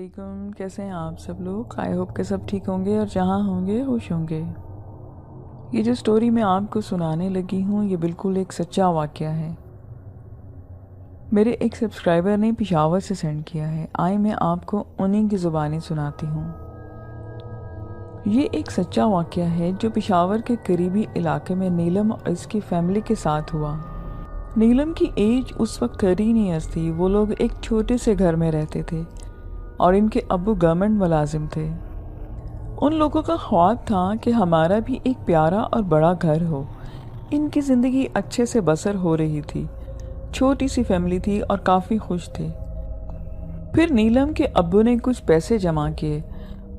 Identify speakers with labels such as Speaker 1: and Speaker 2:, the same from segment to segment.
Speaker 1: वालेकुम। कैसे हैं आप सब लोग? आई होप के सब ठीक होंगे और जहाँ होंगे खुश होंगे। ये जो स्टोरी मैं आपको सुनाने लगी हूँ ये बिल्कुल एक सच्चा वाक़या है। मेरे एक सब्सक्राइबर ने पेशावर से सेंड किया है। आए मैं आपको उन्हीं की ज़ुबानी सुनाती हूँ। ये एक सच्चा वाक़या है जो पेशावर के करीबी इलाके में नीलम और इसकी फैमिली के साथ हुआ। नीलम की एज उस वक्त 13 ईयर्स थी। वो लोग एक छोटे से घर में रहते थे और इनके अब्बू गवर्नमेंट मुलाजिम थे। उन लोगों का ख्वाब था कि हमारा भी एक प्यारा और बड़ा घर हो। इनकी ज़िंदगी अच्छे से बसर हो रही थी। छोटी सी फैमिली थी और काफ़ी खुश थे। फिर नीलम के अब्बू ने कुछ पैसे जमा किए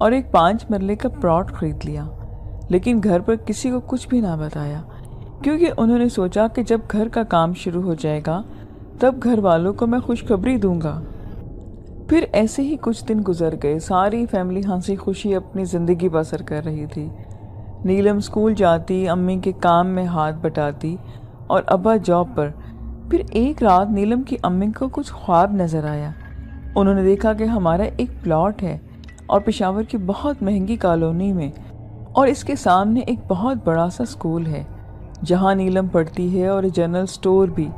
Speaker 1: और एक 5 मरले का प्लॉट खरीद लिया, लेकिन घर पर किसी को कुछ भी ना बताया, क्योंकि उन्होंने सोचा कि जब घर का काम शुरू हो जाएगा तब घर वालों को मैं खुशखबरी दूंगा। फिर ऐसे ही कुछ दिन गुजर गए। सारी फैमिली हंसी खुशी अपनी ज़िंदगी बसर कर रही थी। नीलम स्कूल जाती, अम्मी के काम में हाथ बटाती और अब्बा जॉब पर। फिर एक रात नीलम की अम्मी को कुछ ख्वाब नज़र आया। उन्होंने देखा कि हमारा एक प्लॉट है और पेशावर की बहुत महंगी कॉलोनी में, और इसके सामने एक बहुत बड़ा सा स्कूल है जहाँ नीलम पढ़ती है और जनरल स्टोर भी।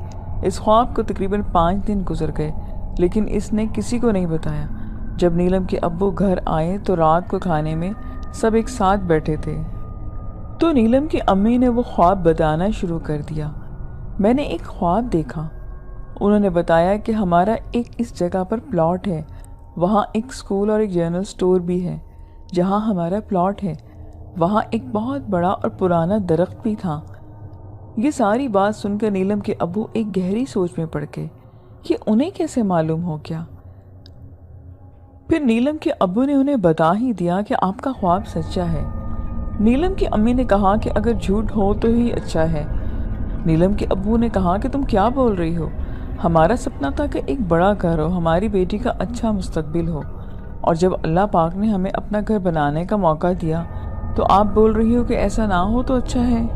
Speaker 1: इस ख्वाब को तकरीबन 5 दिन गुजर गए, लेकिन इसने किसी को नहीं बताया। जब नीलम के अब्बू घर आए तो रात को खाने में सब एक साथ बैठे थे, तो नीलम की अम्मी ने वो ख्वाब बताना शुरू कर दिया। मैंने एक ख्वाब देखा। उन्होंने बताया कि हमारा एक इस जगह पर प्लॉट है, वहाँ एक स्कूल और एक जनरल स्टोर भी है। जहाँ हमारा प्लॉट है वहाँ एक बहुत बड़ा और पुराना दरख्त भी था। ये सारी बात सुनकर नीलम के अब्बू एक गहरी सोच में पड़ गए कि उन्हें कैसे मालूम हो गया। फिर नीलम के अब्बू ने उन्हें बता ही दिया कि आपका ख्वाब सच्चा है। नीलम की अम्मी ने कहा कि अगर झूठ हो तो ही अच्छा है। नीलम के अब्बू ने कहा कि तुम क्या बोल रही हो? हमारा सपना था कि एक बड़ा घर हो, हमारी बेटी का अच्छा मुस्तकबिल हो, और जब अल्लाह पाक ने हमें अपना घर बनाने का मौका दिया तो आप बोल रही हो कि ऐसा ना हो तो अच्छा है।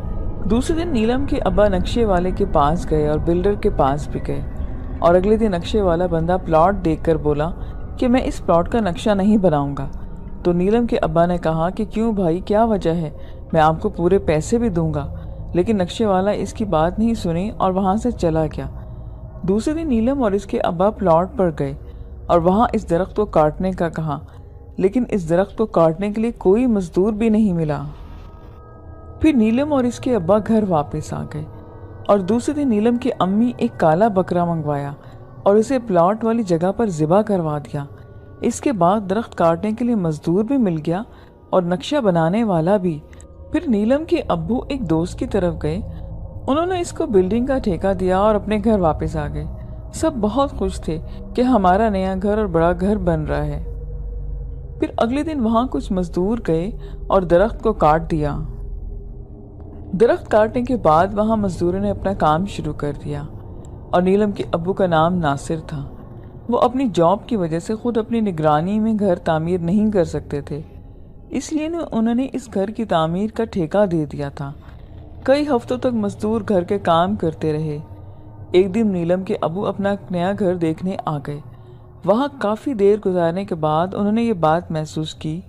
Speaker 1: दूसरे दिन नीलम के अब्बा नक्शे वाले के पास गए और बिल्डर के पास भी गए, और अगले दिन नक्शे वाला बंदा प्लॉट देखकर बोला कि मैं इस प्लॉट का नक्शा नहीं बनाऊंगा। तो नीलम के अब्बा ने कहा कि क्यों भाई, क्या वजह है? मैं आपको पूरे पैसे भी दूंगा। लेकिन नक्शे वाला इसकी बात नहीं सुनी और वहाँ से चला गया। दूसरे दिन नीलम और इसके अब्बा प्लॉट पर गए और वहाँ इस दरख्त को काटने का कहा, लेकिन इस दरख्त को काटने के लिए कोई मजदूर भी नहीं मिला। फिर नीलम और इसके अब्बा घर वापस आ गए और दूसरे दिन नीलम की अम्मी एक काला बकरा मंगवाया और उसे प्लॉट वाली जगह पर ज़िबा करवा दिया। इसके बाद दरख्त काटने के लिए मजदूर भी मिल गया और नक्शा बनाने वाला भी। फिर नीलम के अब्बू एक दोस्त की तरफ गए। उन्होंने इसको बिल्डिंग का ठेका दिया और अपने घर वापस आ गए। सब बहुत खुश थे कि हमारा नया घर और बड़ा घर बन रहा है। फिर अगले दिन वहाँ कुछ मजदूर गए और दरख्त को काट दिया। दरख्त काटने के बाद वहाँ मजदूरों ने अपना काम शुरू कर दिया और नीलम के अब्बू का नाम नासिर था। वो अपनी जॉब की वजह से खुद अपनी निगरानी में घर तामीर नहीं कर सकते थे, इसलिए उन्होंने इस घर की तामीर का ठेका दे दिया था। कई हफ्तों तक मजदूर घर के काम करते रहे। एक दिन नीलम के अब्बू अपना नया घर देखने आ गए। वहाँ काफ़ी देर गुजारने के बाद उन्होंने ये बात महसूस की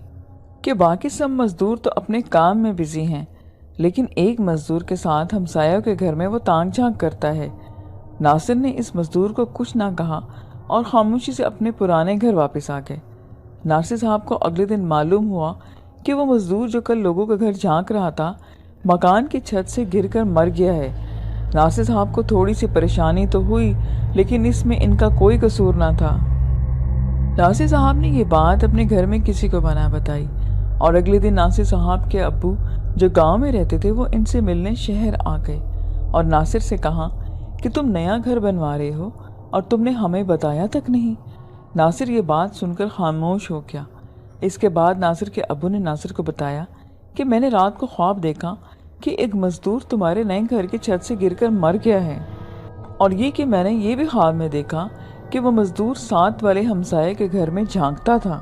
Speaker 1: कि बाकी सब मजदूर तो अपने काम में बिजी हैं, लेकिन एक मजदूर के साथ हमसायों के घर में वो तांग झांक करता है। नासिर ने इस मजदूर को कुछ ना कहा और खामोशी से अपने पुराने घर वापस आ गए। नासिर साहब को अगले दिन मालूम हुआ कि वो मजदूर जो कल लोगों का घर झांक रहा था, मकान की छत से गिरकर मर गया है। नासिर साहब को थोड़ी सी परेशानी तो हुई, लेकिन इसमें इनका कोई कसूर ना था। नासिर साहब ने ये बात अपने घर में किसी को ना बताई और अगले दिन नासिर साहब के अब्बू जो गांव में रहते थे वो इनसे मिलने शहर आ गए और नासिर से कहा कि तुम नया घर बनवा रहे हो और तुमने हमें बताया तक नहीं। नासिर ये बात सुनकर खामोश हो गया। इसके बाद नासिर के अब्बू ने नासिर को बताया कि मैंने रात को ख्वाब देखा कि एक मजदूर तुम्हारे नए घर की छत से गिरकर मर गया है, और ये कि मैंने ये भी ख्वाब में देखा कि वो मजदूर साथ वाले हमसाये के घर में झांकता था।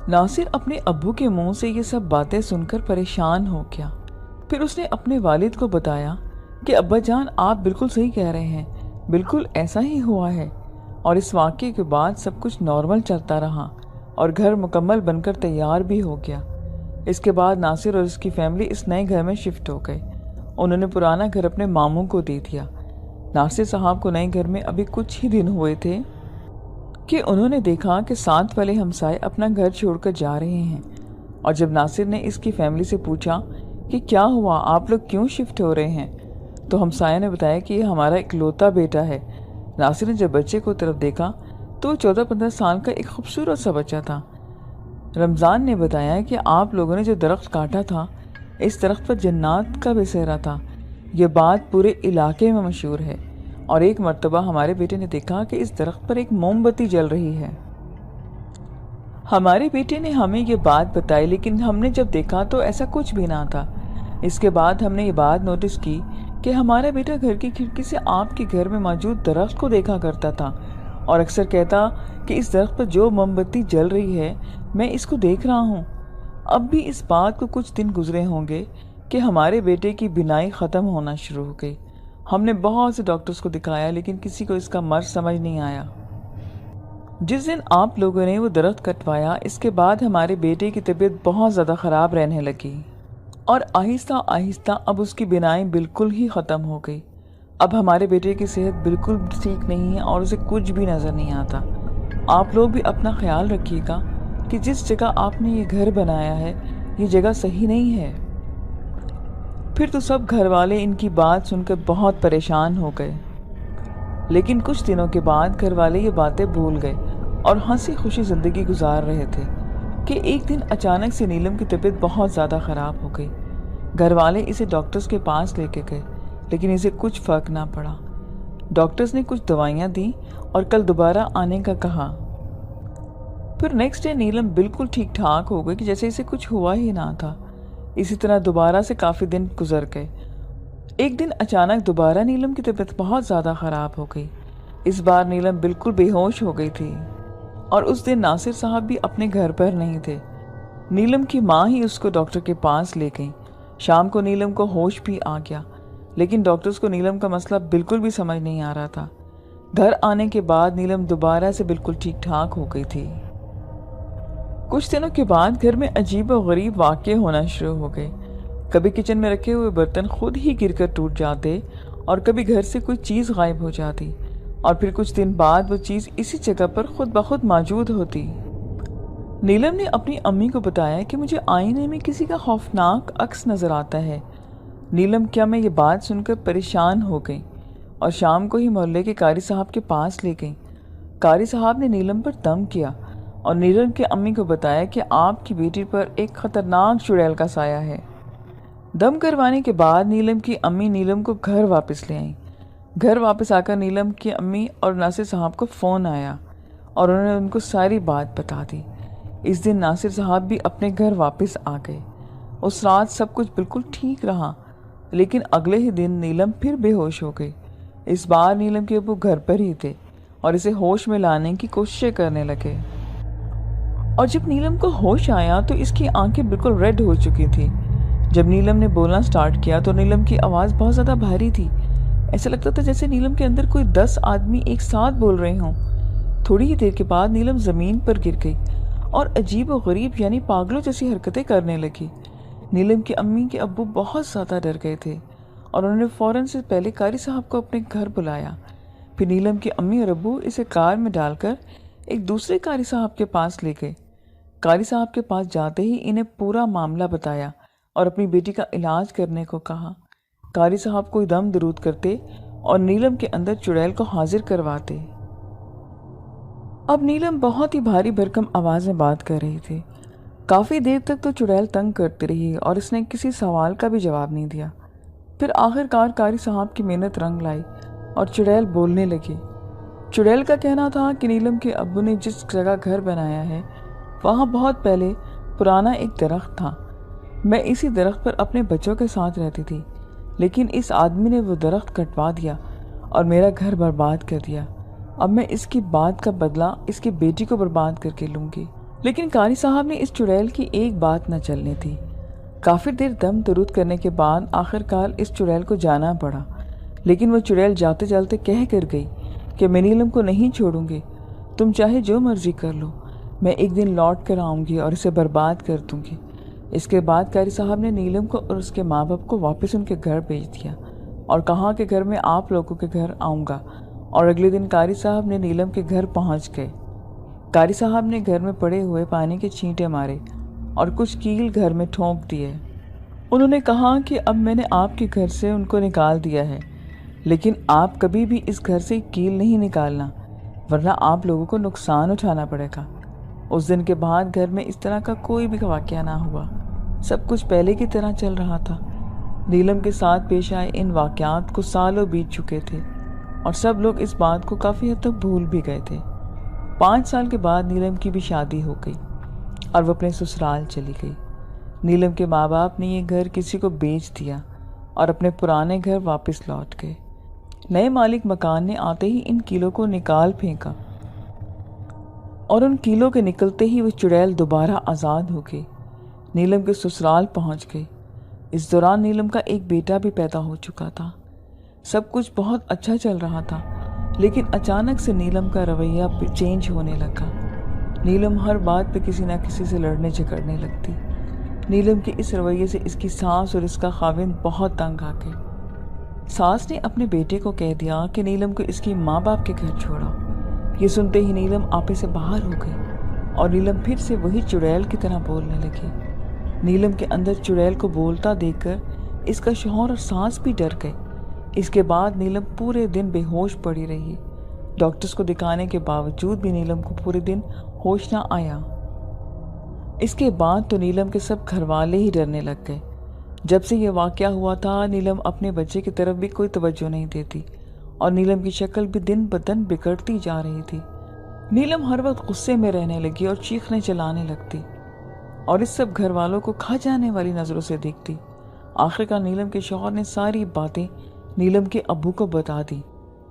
Speaker 1: नासिर अपने अब्बू के मुंह से ये सब बातें सुनकर परेशान हो गया। फिर उसने अपने वालिद को बताया कि अब्बा जान, आप बिल्कुल सही कह रहे हैं, बिल्कुल ऐसा ही हुआ है। और इस वाक़ये के बाद सब कुछ नॉर्मल चलता रहा। اور گھر مکمل بن کر تیار بھی ہو گیا۔ اس کے بعد ناصر اور اس کی فیملی اس نئے گھر میں شفٹ ہو گئے۔ انہوں نے پرانا گھر اپنے ماموں کو دے دیا۔ ناصر صاحب کو نئے گھر میں ابھی کچھ ہی دن ہوئے تھے کہ انہوں نے دیکھا کہ ساتھ والے ہمسائے اپنا گھر چھوڑ کر جا رہے ہیں، اور جب ناصر نے اس کی فیملی سے پوچھا کہ کیا ہوا، آپ لوگ کیوں شفٹ ہو رہے ہیں، تو ہمسایہ نے بتایا کہ یہ ہمارا اکلوتا بیٹا ہے۔ ناصر نے جب بچے کو طرف دیکھا تو وہ 14-15 سال کا ایک خوبصورت سا بچہ تھا۔ رمضان نے بتایا کہ آپ لوگوں نے جو درخت کاٹا تھا، اس درخت پر جنات کا بسیرا تھا۔ یہ بات پورے علاقے میں مشہور ہے، اور ایک مرتبہ ہمارے بیٹے نے دیکھا کہ اس درخت پر ایک موم بتی جل رہی ہے۔ ہمارے بیٹے نے ہمیں یہ بات بتائی، لیکن ہم نے جب دیکھا تو ایسا کچھ بھی نہ تھا۔ اس کے بعد ہم نے یہ بات نوٹس کی کہ ہمارا بیٹا گھر کی کھڑکی سے آپ کے گھر میں موجود درخت کو دیکھا کرتا تھا، اور اکثر کہتا کہ اس درخت پر جو موم بتی جل رہی ہے میں اس کو دیکھ رہا ہوں۔ اب بھی اس بات کو کچھ دن گزرے ہوں گے کہ ہمارے بیٹے کی بینائی ختم ہونا شروع ہو گئی۔ ہم نے بہت سے ڈاکٹرز کو دکھایا، لیکن کسی کو اس کا مرض سمجھ نہیں آیا۔ جس دن آپ لوگوں نے وہ درخت کٹوایا، اس کے بعد ہمارے بیٹے کی طبیعت بہت زیادہ خراب رہنے لگی، اور آہستہ آہستہ اب اس کی بینائی بالکل ہی ختم ہو گئی۔ اب ہمارے بیٹے کی صحت بالکل ٹھیک نہیں ہے، اور اسے کچھ بھی نظر نہیں آتا۔ آپ لوگ بھی اپنا خیال رکھیے گا کہ جس جگہ آپ نے یہ گھر بنایا ہے، یہ جگہ صحیح نہیں ہے۔ پھر تو سب گھر والے ان کی بات سن کر بہت پریشان ہو گئے، لیکن کچھ دنوں کے بعد گھر والے یہ باتیں بھول گئے اور ہنسی خوشی زندگی گزار رہے تھے کہ ایک دن اچانک سے نیلم کی طبیعت بہت زیادہ خراب ہو گئی۔ گھر والے اسے ڈاکٹرز کے پاس لے کے گئے، لیکن اسے کچھ فرق نہ پڑا۔ ڈاکٹرز نے کچھ دوائیاں دیں اور کل دوبارہ آنے کا کہا۔ پھر نیکسٹ ڈے نیلم بالکل ٹھیک ٹھاک ہو گئی کہ جیسے اسے کچھ ہوا ہی نہ تھا۔ اسی طرح دوبارہ سے کافی دن گزر گئے۔ ایک دن اچانک دوبارہ نیلم کی طبیعت بہت زیادہ خراب ہو گئی۔ اس بار نیلم بالکل بے ہوش ہو گئی تھی، اور اس دن ناصر صاحب بھی اپنے گھر پر نہیں تھے۔ نیلم کی ماں ہی اس کو ڈاکٹر کے پاس لے گئی۔ شام کو نیلم کو ہوش بھی آ گیا، لیکن ڈاکٹرز کو نیلم کا مسئلہ بالکل بھی سمجھ نہیں آ رہا تھا۔ گھر آنے کے بعد نیلم دوبارہ سے بالکل ٹھیک ٹھاک ہو گئی تھی۔ کچھ دنوں کے بعد گھر میں عجیب و غریب واقعے ہونا شروع ہو گئے۔ کبھی کچن میں رکھے ہوئے برتن خود ہی گر کر ٹوٹ جاتے، اور کبھی گھر سے کوئی چیز غائب ہو جاتی، اور پھر کچھ دن بعد وہ چیز اسی جگہ پر خود بخود موجود ہوتی۔ نیلم نے اپنی امی کو بتایا کہ مجھے آئینے میں کسی کا خوفناک عکس نظر آتا ہے۔ نیلم کیا میں یہ بات سن کر پریشان ہو گئی، اور شام کو ہی محلے کے قاری صاحب کے پاس لے گئی۔ قاری صاحب نے نیلم پر دم کیا اور نیلم کی امی کو بتایا کہ آپ کی بیٹی پر ایک خطرناک چڑیل کا سایہ ہے۔ دم کروانے کے بعد نیلم کی امی نیلم کو گھر واپس لے آئیں۔ گھر واپس آ کر نیلم کی امی اور ناصر صاحب کو فون آیا، اور انہوں نے ان کو ساری بات بتا دی۔ اس دن ناصر صاحب بھی اپنے گھر واپس آ گئے۔ اس رات سب کچھ بالکل ٹھیک رہا، لیکن اگلے ہی دن نیلم پھر بے ہوش ہو گئی۔ اس بار نیلم کے ابو گھر پر ہی تھے اور اسے ہوش میں لانے کی کوششیں کرنے لگے، اور جب نیلم کو ہوش آیا تو اس کی آنکھیں بالکل ریڈ ہو چکی تھی۔ جب نیلم نے بولنا سٹارٹ کیا تو نیلم کی آواز بہت زیادہ بھاری تھی۔ ایسا لگتا تھا جیسے نیلم کے اندر کوئی 10 آدمی ایک ساتھ بول رہے ہوں۔ تھوڑی ہی دیر کے بعد نیلم زمین پر گر گئی اور عجیب و غریب یعنی پاگلوں جیسی حرکتیں کرنے لگی۔ نیلم کی امی کے ابو بہت زیادہ ڈر گئے تھے، اور انہوں نے فوراً سے پہلے قاری صاحب کو اپنے گھر بلایا۔ پھر نیلم کی امی اور ابو اسے کار میں ڈال کر ایک دوسرے قاری صاحب کے پاس لے گئے۔ قاری صاحب کے پاس جاتے ہی انہیں پورا معاملہ بتایا اور اپنی بیٹی کا علاج کرنے کو کہا۔ قاری صاحب کوئی دم درود کرتے اور نیلم کے اندر چڑیل کو حاضر کرواتے۔ اب نیلم بہت ہی بھاری بھرکم آواز میں بات کر رہی تھی۔ کافی دیر تک تو چڑیل تنگ کرتی رہی اور اس نے کسی سوال کا بھی جواب نہیں دیا۔ پھر آخر کار قاری صاحب کی محنت رنگ لائی اور چڑیل بولنے لگی۔ چڑیل کا کہنا تھا کہ نیلم کے ابو نے جس جگہ گھر بنایا ہے وہاں بہت پہلے پرانا ایک درخت تھا۔ میں اسی درخت پر اپنے بچوں کے ساتھ رہتی تھی، لیکن اس آدمی نے وہ درخت کٹوا دیا اور میرا گھر برباد کر دیا۔ اب میں اس کی بات کا بدلہ اس کی بیٹی کو برباد کر کے لوں گی۔ لیکن قاری صاحب نے اس چڑیل کی ایک بات نہ چلنی تھی۔ کافی دیر دم درود کرنے کے بعد آخر کار اس چڑیل کو جانا پڑا، لیکن وہ چڑیل جاتے جاتے کہہ کر گئی کہ میں نیلم کو نہیں چھوڑوں گی، تم چاہے جو مرضی کر لو، मैं एक दिन लौट कर आऊँगी और इसे बर्बाद कर दूँगी। इसके बाद कारी साहब ने नीलम को और उसके माँ बाप को वापस उनके घर भेज दिया और कहा कि घर में आप लोगों के घर आऊँगा। और अगले दिन कारी साहब ने नीलम के घर पहुँच गए। कारी साहब ने घर में पड़े हुए पानी के छींटे मारे और कुछ कील घर में ठोंक दिए। उन्होंने कहा कि अब मैंने आपके घर से उनको निकाल दिया है, लेकिन आप कभी भी इस घर से कील नहीं निकालना, वरना आप लोगों को नुकसान उठाना पड़ेगा। उस दिन के बाद घर में इस तरह का कोई भी वाक़या ना हुआ। सब कुछ पहले की तरह चल रहा था। नीलम के साथ पेश आए इन वाक़यात को सालों बीत चुके थे और सब लोग इस बात को काफ़ी हद तक भूल भी गए थे। 5 साल के बाद नीलम की भी शादी हो गई और वो अपने ससुराल चली गई। नीलम के माँ बाप ने ये घर किसी को बेच दिया और अपने पुराने घर वापस लौट गए। नए मालिक मकान ने आते ही इन कीलों को निकाल फेंका और उन कीलों के निकलते ही वो चुड़ैल दोबारा आज़ाद हो गई। नीलम के ससुराल पहुंच गई। इस दौरान नीलम का एक बेटा भी पैदा हो चुका था। सब कुछ बहुत अच्छा चल रहा था, लेकिन अचानक से नीलम का रवैया चेंज होने लगा। नीलम हर बात पे किसी न किसी से लड़ने झगड़ने लगती। नीलम के इस रवैये से इसकी सास और इसका खाविंद बहुत तंग आ गए। सास ने अपने बेटे को कह दिया कि नीलम को इसकी माँ बाप के घर छोड़ो। ये सुनते ही नीलम आपे से बाहर हो गई और नीलम फिर से वही चुड़ैल की तरह बोलने लगी। नीलम के अंदर चुड़ैल को बोलता देखकर इसका शौहर और सास भी डर गए। इसके बाद नीलम पूरे दिन बेहोश पड़ी रही। डॉक्टर्स को दिखाने के बावजूद भी नीलम को पूरे दिन होश ना आया। इसके बाद तो नीलम के सब घरवाले ही डरने लग गए। जब से ये वाक़या हुआ था, नीलम अपने बच्चे की तरफ भी कोई तवज्जो नहीं देती और नीलम की शक्ल भी दिन ब दिन बिगड़ती जा रही थी। नीलम हर वक्त गुस्से में रहने लगी और चीखने चलाने लगती और इस सब घर वालों को खा जाने वाली नज़रों से देखती। आखिरकार नीलम के शौहर ने सारी बातें नीलम के अब्बू को बता दी।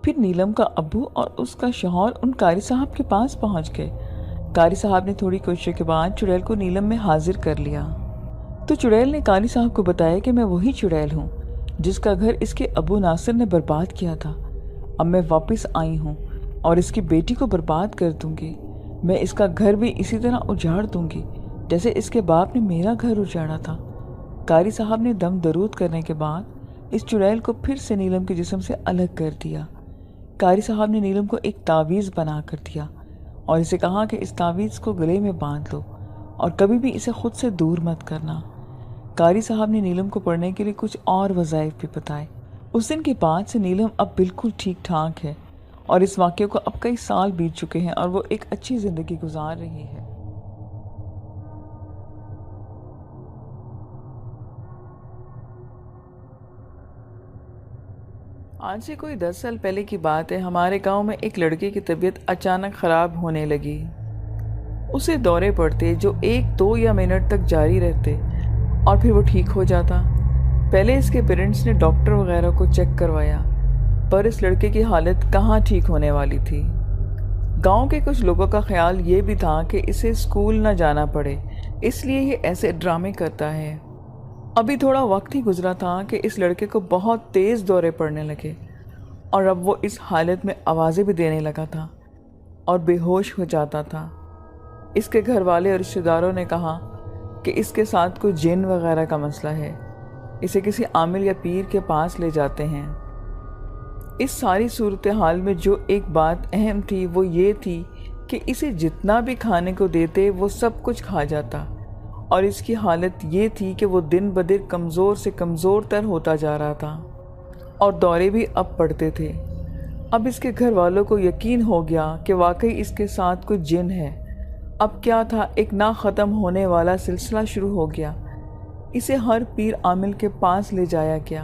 Speaker 1: फिर नीलम का अब्बू और उसका शौहर उन कारी साहब के पास पहुंच गए। कारी साहब ने थोड़ी कोशिशों के बाद चुड़ैल को नीलम में हाजिर कर लिया। तो चुड़ैल ने कारी साहब को बताया कि मैं वही चुड़ैल हूँ जिसका घर इसके अबू नासिर ने बर्बाद किया था। अब मैं वापस आई हूँ और इसकी बेटी को बर्बाद कर दूंगी। मैं इसका घर भी इसी तरह उजाड़ दूंगी जैसे इसके बाप ने मेरा घर उजाड़ा था। कारी साहब ने दम दरूद करने के बाद इस चुड़ैल को फिर से नीलम के जिस्म से अलग कर दिया। कारी साहब ने नीलम को एक तावीज़ बना कर दिया और इसे कहा कि इस तावीज़ को गले में बांध लो और कभी भी इसे खुद से दूर मत करना। कारी साहब ने नीलम को पढ़ने के लिए कुछ और वज़ाइफ भी बताए। उस दिन के बाद से नीलम अब बिल्कुल ठीक ठाक है और इस वाक़े को अब कई साल बीत चुके हैं और वो एक अच्छी ज़िंदगी गुजार रही है। आज से कोई 10 साल पहले की बात है। हमारे गांव में एक लड़के की तबीयत अचानक ख़राब होने लगी। उसे दौरे पड़ते जो 1-2 या मिनट तक जारी रहते और फिर वो ठीक हो जाता। पहले इसके पेरेंट्स ने डॉक्टर वगैरह को चेक करवाया, पर इस लड़के की हालत कहाँ ठीक होने वाली थी। गांव के कुछ लोगों का ख्याल ये भी था कि इसे स्कूल न जाना पड़े, इसलिए ये ऐसे ड्रामे करता है। अभी थोड़ा वक्त ही गुजरा था कि इस लड़के को बहुत तेज़ दौरे पड़ने लगे और अब वो इस हालत में आवाज़ें भी देने लगा था और बेहोश हो जाता था। इसके घर वाले और रिश्तेदारों ने कहा कि इसके साथ कोई जिन वगैरह का मसला है, इसे किसी आमिल या पीर के पास ले जाते हैं। इस सारी सूरत हाल में जो एक बात अहम थी वो ये थी कि इसे जितना भी खाने को देते वो सब कुछ खा जाता और इसकी हालत ये थी कि वो दिन ब दिन कमज़ोर से कमज़ोर तर होता जा रहा था और दौरे भी अब पड़ते थे। अब इसके घर वालों को यकीन हो गया कि वाकई इसके साथ कोई जिन है। अब क्या था, एक ना ख़त्म होने वाला सिलसिला शुरू हो गया। इसे हर पीर आमिल के पास ले जाया गया।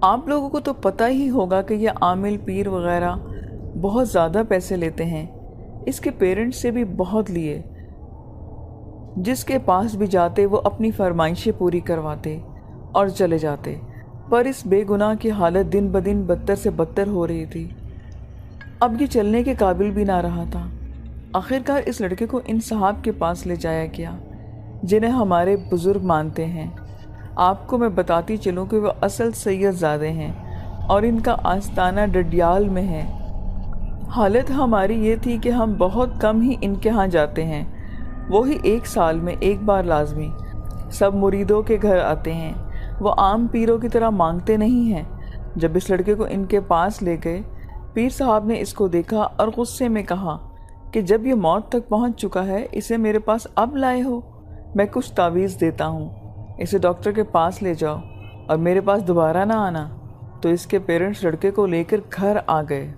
Speaker 1: आप लोगों को तो पता ही होगा कि ये आमिल पीर वगैरह बहुत ज़्यादा पैसे लेते हैं। इसके पेरेंट्स से भी बहुत लिए। जिसके पास भी जाते वो अपनी फरमाइशें पूरी करवाते और चले जाते, पर इस बेगुनाह की हालत दिन ब दिन बदतर से बदतर हो रही थी। अब ये चलने के काबिल भी ना रहा था। आखिरकार इस लड़के को इन साहब के पास ले जाया गया जिन्हें हमारे बुज़ुर्ग मानते हैं। आपको मैं बताती चलूँ कि वो असल सैयद ज़ादे हैं और इनका आस्ताना डडियाल में है। हालत हमारी ये थी कि हम बहुत कम ही इनके यहाँ जाते हैं, वो ही 1 साल में 1 बार लाजमी। सब मुरीदों के घर आते हैं, वो आम पीरों की तरह मांगते नहीं हैं। जब इस लड़के को इनके पास ले गए, पीर साहब ने इसको देखा और गुस्से में कहा कि जब ये मौत तक पहुंच चुका है, इसे मेरे पास अब लाए हो? मैं कुछ तावीज़ देता हूँ, इसे डॉक्टर के पास ले जाओ और मेरे पास दोबारा ना आना। तो इसके पेरेंट्स लड़के को लेकर घर आ गए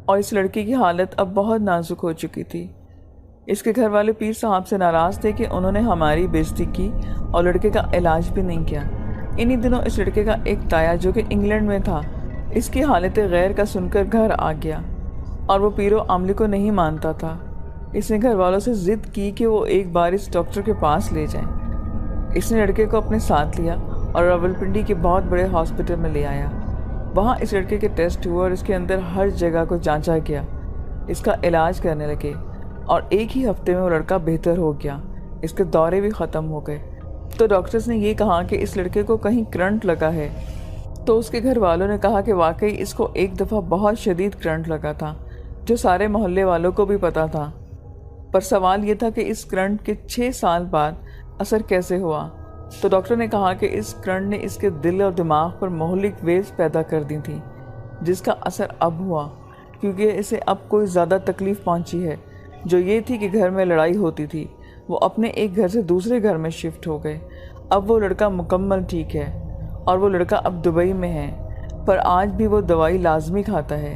Speaker 1: और इस लड़की की हालत अब बहुत नाजुक हो चुकी थी। इसके घर वाले पीर साहब से नाराज़ थे कि उन्होंने हमारी बेइज्जती की और लड़के का इलाज भी नहीं किया। इन्हीं दिनों इस लड़के का एक ताया जो कि इंग्लैंड में था, इसकी हालत गैर का सुनकर घर आ गया और वो पीरो आमली को नहीं मानता था। इसने घर वालों से ज़िद की कि वो एक बार इस डॉक्टर के पास ले जाएं। इसने लड़के को अपने साथ लिया और रावलपिंडी के बहुत बड़े हॉस्पिटल में ले आया। वहाँ इस लड़के के टेस्ट हुए और इसके अंदर हर जगह को जांचा गया। इसका इलाज करने लगे और एक ही हफ्ते में वो लड़का बेहतर हो गया। इसके दौरे भी ख़त्म हो गए। तो डॉक्टर्स ने ये कहा कि इस लड़के को कहीं करंट लगा है। तो उसके घर वालों ने कहा कि वाकई इसको एक दफ़ा बहुत शदीद करंट लगा था, जो सारे मोहल्ले वालों को भी पता था। पर सवाल ये था कि इस करंट के 6 साल बाद असर कैसे हुआ। तो डॉक्टर ने कहा कि इस करंट ने इसके दिल और दिमाग पर मोहलिक वेव्स पैदा कर दी थी, जिसका असर अब हुआ क्योंकि इसे अब कोई ज़्यादा तकलीफ़ पहुंची है। जो ये थी कि घर में लड़ाई होती थी, वो अपने एक घर से दूसरे घर में शिफ्ट हो गए। अब वो लड़का मुकम्मल ठीक है और वो लड़का अब दुबई में है, पर आज भी वो दवाई लाजमी खाता है।